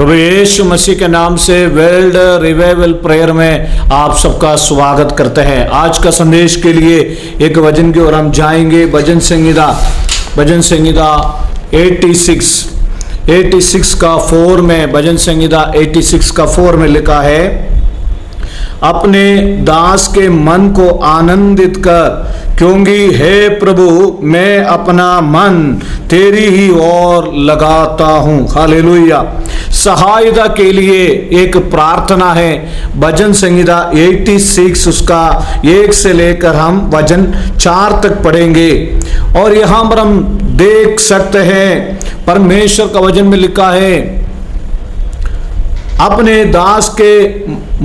प्रभु यीशु मसीह के नाम से वर्ल्ड रिवाइवल प्रेयर में आप सबका स्वागत करते हैं। आज का संदेश के लिए एक वचन की ओर हम जाएंगे। भजन संहिता 86 का 4 में, भजन संहिता 86 का 4 में लिखा है, अपने दास के मन को आनंदित कर, क्योंकि हे प्रभु मैं अपना मन तेरी ही ओर लगाता हूँ। हालेलुया। सहायता के लिए एक प्रार्थना है। भजन संहिता 86 उसका 1 से लेकर हम वचन 4 तक पढ़ेंगे और यहाँ पर हम देख सकते हैं परमेश्वर का वचन में लिखा है, अपने दास के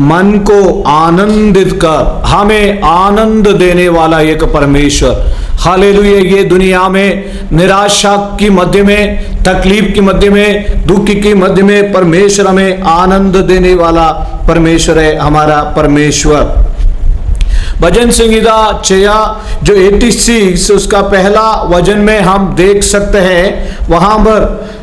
मन को आनंदित कर। हमें आनंद देने वाला एक परमेश्वर। हालेलुया। ये दुनिया में निराशा की मध्य में, तकलीफ की मध्य में, दुख की मध्य में परमेश्वर हमें आनंद देने वाला परमेश्वर है हमारा परमेश्वर। भजन संहिता जो 86 उसका पहला वचन में हम देख सकते हैं, वहां पर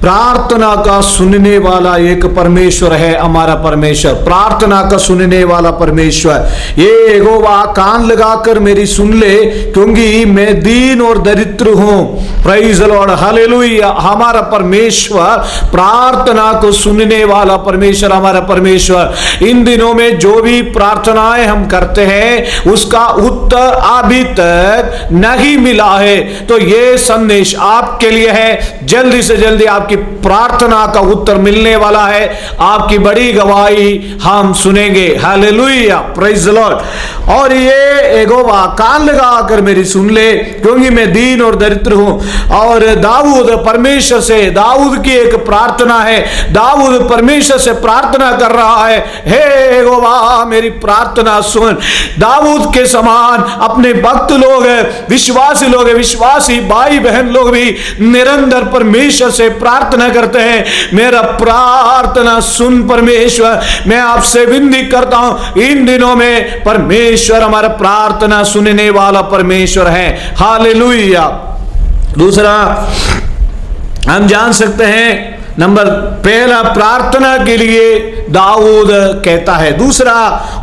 प्रार्थना का सुनने वाला एक परमेश्वर है हमारा परमेश्वर। प्रार्थना का सुनने वाला परमेश्वर। ये यहोवा कान लगाकर मेरी सुन ले, क्योंकि मैं दीन और दरिद्र हूं। Praise the Lord. हालेलुया। हमारा परमेश्वर प्रार्थना को सुनने वाला परमेश्वर हमारा परमेश्वर। इन दिनों में जो भी प्रार्थनाएं हम करते हैं उसका उत्तर अभी तक नहीं मिला है, तो ये संदेश आपके लिए है। जल्दी से जल्दी आपकी प्रार्थना का उत्तर मिलने वाला है। आपकी बड़ी गवाही हम सुनेंगे। हालेलुया। Praise the Lord. और ये यहोवा कान लगाकर मेरी सुन ले, क्योंकि मैं दीन और दरिद्र हूं। और दाऊद परमेश्वर से, दाऊद की एक प्रार्थना है। दाऊद परमेश्वर से प्रार्थना कर रहा है, हे यहोवा मेरी प्रार्थना सुन। दाऊद के समान अपने भक्त लोग, विश्वासी लोग, विश्वासी भाई बहन लोग भी निरंतर परमेश्वर से प्रार्थना करते हैं, मेरा प्रार्थना सुन परमेश्वर। मैं आपसे विनती करता हूं, इन दिनों में परमेश्वर हमारा प्रार्थना सुनने वाला परमेश्वर है। हालेलुया। दूसरा हम जान सकते हैं, पहला प्रार्थना के लिए दाऊद कहता है। दूसरा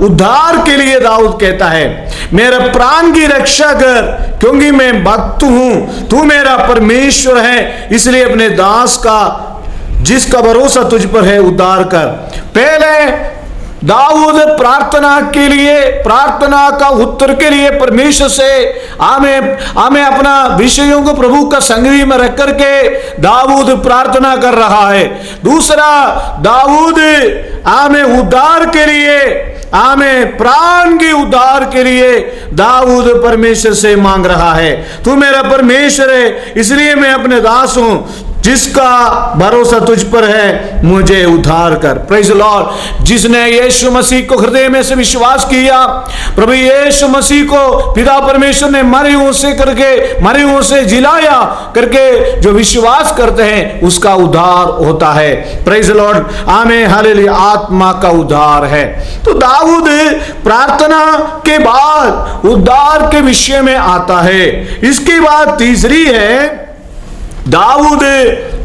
उद्धार के लिए दाऊद कहता है, मेरा प्राण की रक्षा कर, क्योंकि मैं भक्त हूं। तू मेरा परमेश्वर है, इसलिए अपने दास का जिसका भरोसा तुझ पर है उद्धार कर। पहले दाऊद प्रार्थना के लिए, प्रार्थना का उत्तर के लिए परमेश्वर से हमें अपना विषयों को प्रभु का संगति में रख करके दाऊद प्रार्थना कर रहा है। दूसरा दाऊद हमें उद्धार के लिए, हमें प्राण के उद्धार के लिए दाऊद परमेश्वर से मांग रहा है। तू मेरा परमेश्वर है, इसलिए मैं अपने दास हूं, जिसका भरोसा तुझ पर है मुझे उद्धार कर। Praise the Lord. जिसने यीशु मसीह को हृदय में से विश्वास किया, प्रभु यीशु मसीह को पिता परमेश्वर ने मरे हुओं से जिलाया करके जो विश्वास करते हैं उसका उद्धार होता है। Praise the Lord. आमीन। हालेलुया। आत्मा का उद्धार है। तो दाऊद प्रार्थना के बाद उद्धार के विषय में आता है। इसके बाद तीसरी है, दाऊद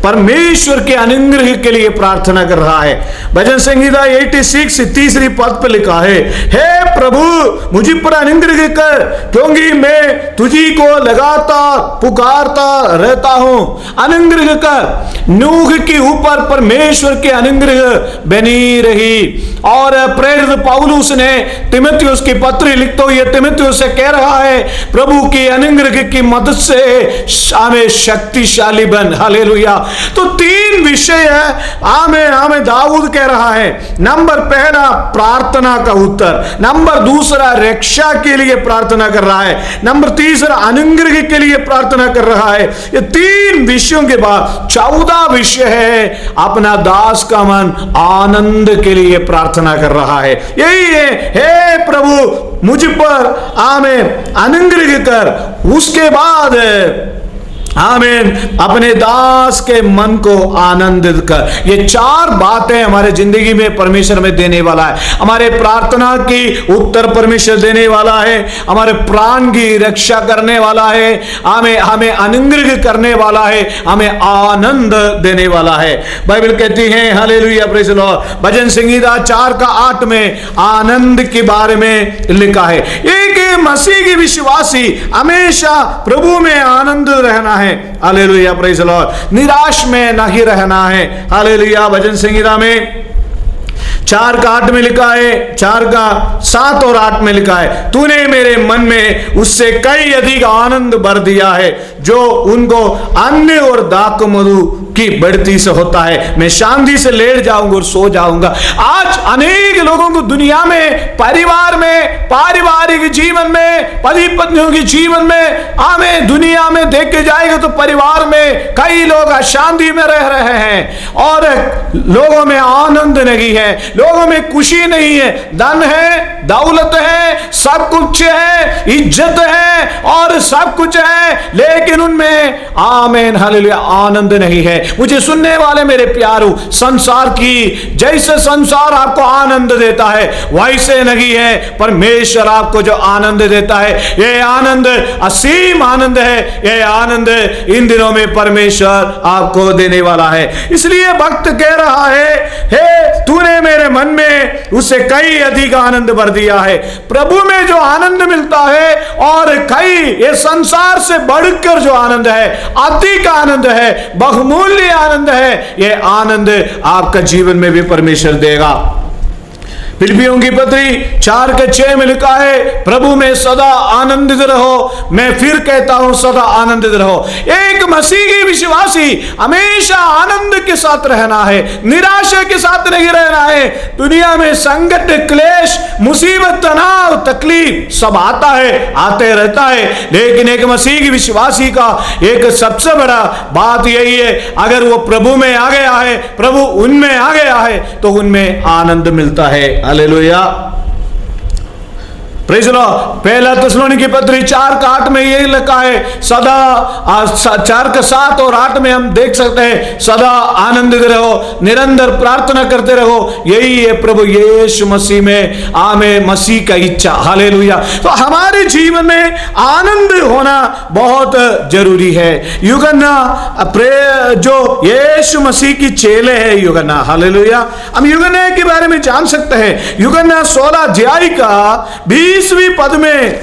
परमेश्वर के अनुग्रह के लिए प्रार्थना कर रहा है। भजन संहिता 86 तीसरी पद पर लिखा है, हे प्रभु मुझ पर अनुग्रह कर, क्योंकि मैं तुझी को लगातार पुकारता रहता हूं। अनुग्रह कर। नूह के ऊपर परमेश्वर के अनुग्रह बनी रही। और प्रेरित पौलुस ने तीमुथियुस की पत्री लिखते हुए तीमुथियुस से कह रहा है, प्रभु की अनुग्रह की मदद से हमें शक्तिशाली बन। हालेलुया। तो 3 विषय है हमें दाऊद कह रहा है। नंबर पहला प्रार्थना का उत्तर, नंबर दूसरा रक्षा के लिए प्रार्थना कर रहा है, नंबर तीसरा अनुग्रह के लिए प्रार्थना कर रहा है। ये 3 विषयों के बाद 14 विषय है, अपना दास का मन आनंद के लिए प्रार्थना कर रहा है। यही है, हे प्रभु मुझ पर हमें अनुग्रह कर। उसके बाद आमीन, अपने दास के मन को आनंदित कर। ये 4 बातें हमारे जिंदगी में परमेश्वर में देने वाला है। हमारे प्रार्थना की उत्तर परमेश्वर देने वाला है, हमारे प्राण की रक्षा करने वाला है, हमें अनुग्रह करने वाला है, हमें आनंद देने वाला है। बाइबल कहती है हालेलुया, प्रेज़ द लॉर्ड, भजन संहिता 4:8 में आनंद के बारे में लिखा है। एक मसीह की विश्वासी हमेशा प्रभु में आनंद रहना है। हालेलुया, प्रेज़ द लॉर्ड, निराश में नहीं रहना है। हालेलुया, भजन संहिता में 4:8 में लिखा है, 4:7 और 8 में लिखा है, तूने मेरे मन में उससे कई अधिक आनंद भर दिया है जो उनको अन्न और दाक मधु की बढ़ती से होता है। मैं शांति से लेट जाऊंगा और सो जाऊंगा। आज अनेक लोगों को दुनिया में, परिवार में, पारिवारिक जीवन में, पति पत्नियों के जीवन में, हमें दुनिया में देख के जाएगा तो परिवार में कई लोग अशांति में रह रहे हैं और लोगों में आनंद नहीं है, लोगों में खुशी नहीं है। धन है, दौलत है, सब कुछ है, इज्जत है और सब कुछ है, लेकिन उनमें आमीन हालेलुया आनंद नहीं है। मुझे सुनने वाले मेरे प्यारो, संसार की जैसे संसार आपको आनंद देता है वैसे नहीं है परमेश्वर आपको जो आनंद देता है। यह आनंद असीम आनंद है। यह आनंद इन दिनों में परमेश्वर आपको देने वाला है। इसलिए भक्त कह रहा है, हे तूने मेरे मन में उससे कई अधिक आनंद भर दिया है। प्रभु में जो आनंद मिलता है और कई, ये संसार से बढ़कर जो आनंद है, अधिक आनंद है, बहुमूल्य आनंद है, यह आनंद आपका जीवन में भी परमेश्वर देगा। फिलिप्पियों की पत्री 4:6 में लिखा है, प्रभु में सदा आनंदित रहो। मैं फिर कहता हूं सदा आनंदित रहो। एक मसीह की विश्वासी हमेशा आनंद के साथ रहना है, निराशा के साथ नहीं रहना है। दुनिया में संकट, क्लेश, मुसीबत, तनाव, तकलीफ सब आता है, आते रहता है, लेकिन एक मसीह की विश्वासी का एक सबसे बड़ा बात यही है, अगर वो प्रभु में आ गया है, प्रभु उनमें आ गया है, तो उनमें आनंद मिलता है। Hallelujah, praise the Lord. पहला थिस्सलुनीकी पत्री 4:8 में यही लिखा है, सदा 4:7 और 8 में हम देख सकते हैं, सदा आनंदित रहो, निरंतर प्रार्थना करते रहो। यही है प्रभु यीशु मसीह में आमें मसीह का इच्छा। हालेलुया। तो हमारे जीवन में आनंद होना बहुत जरूरी है। यूहन्ना जो यीशु मसीह की चेले है यूहन्ना, हालेलुया, हम यूहन्ना के बारे में जान सकते हैं। यूहन्ना 16 अध्याय का 20वीं पद में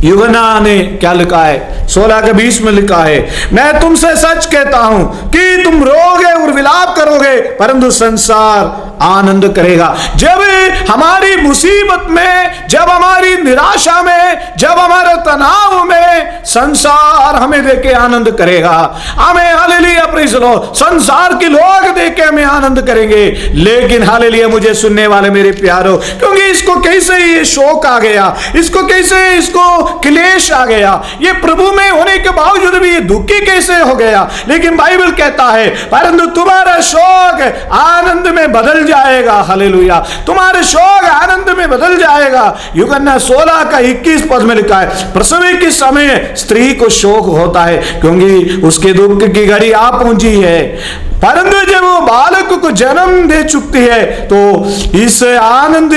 यूहन्ना ने क्या लिखा है? 16:20 में लिखा है, मैं तुमसे सच कहता हूं कि तुम रोगे और विलाप करोगे, परंतु संसार आनंद करेगा। जब हमारी मुसीबत में, जब हमारी निराशा में, जब हमारे तनाव में संसार हमें देख के आनंद करेगा। हमें हालेलुया, प्रेज़ द लॉर्ड, संसार के लोग देख के हमें आनंद करेंगे। लेकिन हालेलुया, मुझे सुनने वाले मेरे प्यारो, क्योंकि इसको कैसे ये शोक आ गया, इसको कैसे इसको क्लेश आ गया, ये प्रभु में होने के बावजूद भी ये दुखी कैसे हो गया। लेकिन बाइबल कहता है, परंतु तुम्हारा शोक आनंद में बदल जाएगा। हालेलुया, तुम्हारे शोक आनंद में बदल जाएगा। यूहन्ना 16:21 पद में लिखा है, प्रसव के समय स्त्री को शोक होता है क्योंकि उसके दुख की घड़ी आ पहुंची है, परंतु जब वो बालक को जन्म दे चुकती है तो इस आनंद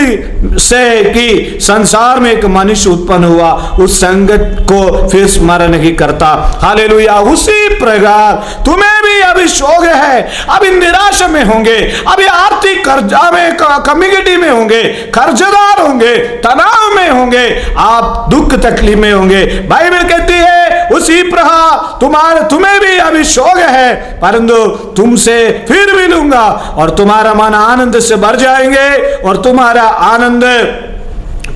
से कि संसार में एक मनुष्य उत्पन्न हुआ, उस संकट को फिर स्मरण नहीं करता। हालेलुया। उसी प्रकार तुम्हें भी अभी शोक है, अभी निराशा में होंगे, अभी आर्थिक कर्जा में, कम्युनिटी में होंगे, कर्जदार होंगे, तनाव में होंगे, आप दुख तकलीफ में होंगे। बाइबल कहती है उसी प्रकार तुम्हें भी अभी शोक है, परंतु तुमसे फिर मिलूंगा और तुम्हारा मन आनंद से भर जाएंगे और तुम्हारा आनंद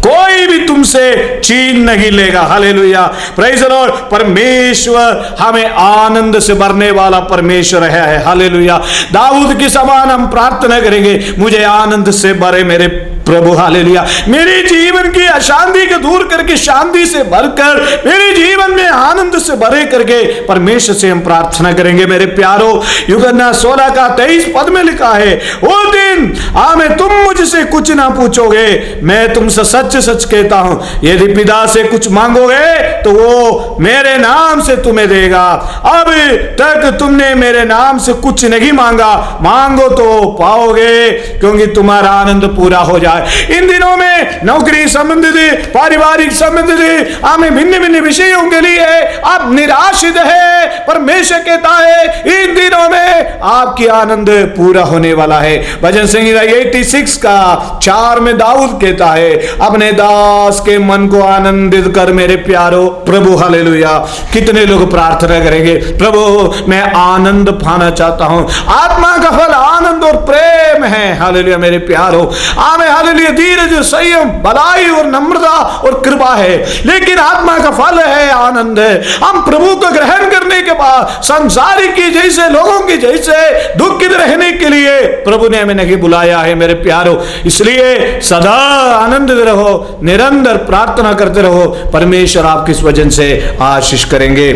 कोई भी तुमसे छीन नहीं लेगा। Hallelujah, praise the Lord. परमेश्वर हमें आनंद से भरने वाला परमेश्वर है। हालेलुया। दाऊद के समान हम प्रार्थना करेंगे, मुझे आनंद से भरे मेरे प्रभु हालेलुया मेरे जीवन की अशांति को दूर करके शांति से भरकर मेरे जीवन में आनंद से भरे करके परमेश्वर से हम प्रार्थना करेंगे। मेरे प्यारो, यूहन्ना 16 का 23 पद में लिखा है, वो दिन आमें तुम मुझसे कुछ ना पूछोगे, मैं तुमसे सच सच कहता हूं, यदि पिता से कुछ मांगोगे तो वो मेरे नाम से तुम्हें देगा। अब तक तुमने मेरे नाम से कुछ नहीं मांगा, मांगो तो पाओगे, क्योंकि तुम्हारा आनंद पूरा हो जाए। इन दिनों में नौकरी संबंधित, पारिवारिक संबंधित, हमें भिन्न भिन्न विषयों के लिए आप निराशित है, परमेश्वर कहता है इन दिनों में आपकी आनंद पूरा होने वाला है। भजन संहिता 86 का 4 में दाऊद कहता है, अपने दास के मन को आनंदित कर मेरे प्यारो। प्रभु हालेलुया, कितने लोग प्रार्थना करेंगे, प्रभु मैं आनंद पाना चाहता हूं। आत्मा का फल आनंद और प्रेम है। हालेलुया मेरे प्यारो, आमें हालेलुया धीरज, संयम, भलाई और नम्रता और कृपा है, लेकिन आत्मा का फल है आनंद है। हम प्रभु को ग्रहण करने के बाद संसारिक की जैसे, लोगों की जैसे दुखित रहने के लिए प्रभु ने हमें नहीं बुलाया है मेरे प्यारो। इसलिए सदा आनंदित रहो, निरंतर प्रार्थना करते रहो, परमेश्वर आपकी इस वजन से आशीष करेंगे।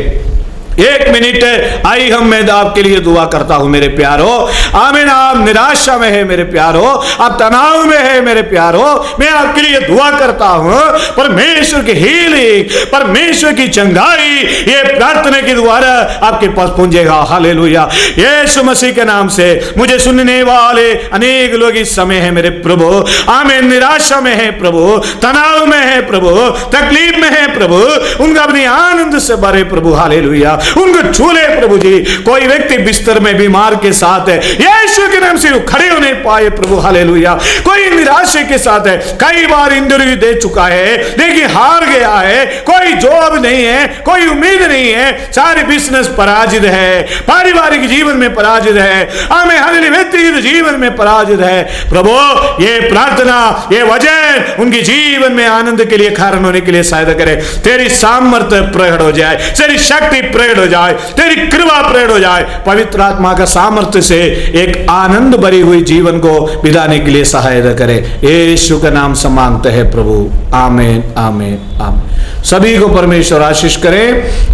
1 मिनट आई मैं आपके लिए दुआ करता हूं मेरे प्यारो। आमीन। आप निराशा में है मेरे प्यारो, आप तनाव में है मेरे प्यारो, मैं आपके लिए दुआ करता हूं परमेश्वर की हीलिंग, परमेश्वर की चंगाई ये प्रार्थना के द्वारा आपके पास पहुंचेगा। हालेलुया, यीशु मसीह के नाम से मुझे सुनने वाले अनेक लोग इस समय है मेरे प्रभु, आमीन, निराशा में है प्रभु, तनाव में है प्रभु, तकलीफ में है प्रभु, उनका अपनी आनंद से भरे प्रभु। हालेलुया, उनको छूले प्रभु जी। कोई व्यक्ति बिस्तर में बीमार के साथ है, यीशु के नाम से वो खड़े होने पाए प्रभु। हालेलुया, कोई निराशा के साथ है, कई बार इंटरव्यू दे चुका है लेकिन हार गया है, कोई जॉब नहीं है, कोई उम्मीद नहीं है, सारे बिजनेस पराजित है, पारिवारिक जीवन में पराजित है, हमें हालेलुया व्यक्तिगत जीवन में पराजित है प्रभु। ये प्रार्थना, ये वचन उनके जीवन में आनंद के लिए कारण होने के लिए सहायता करे। तेरी सामर्थ्य प्रकट हो जाए, तेरी शक्ति प्रकट हो जाए, तेरी कृपा प्रकट हो जाए, पवित्र आत्मा का सामर्थ्य से एक आनंद भरी हुई जीवन को बिताने के लिए सहायता करे। यीशु का नाम से मांगते हैं प्रभु, आमीन आमीन आमीन। सभी को परमेश्वर आशीष करे।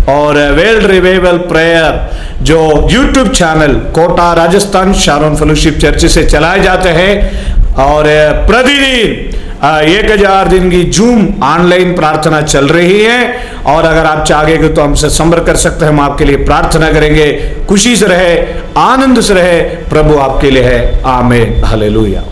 और वेल रिवाइवल प्रेयर जो YouTube channel Kota Rajasthan Sharon fellowship church से चलाए जाते हैं और प्रतिदिन 1000 दिन की जूम ऑनलाइन प्रार्थना चल रही है। और अगर आप चाहेंगे तो हमसे संपर्क कर सकते हैं, हम आपके लिए प्रार्थना करेंगे। खुशी से रहे, आनंद से रहे, प्रभु आपके लिए है। आमीन, हालेलुया।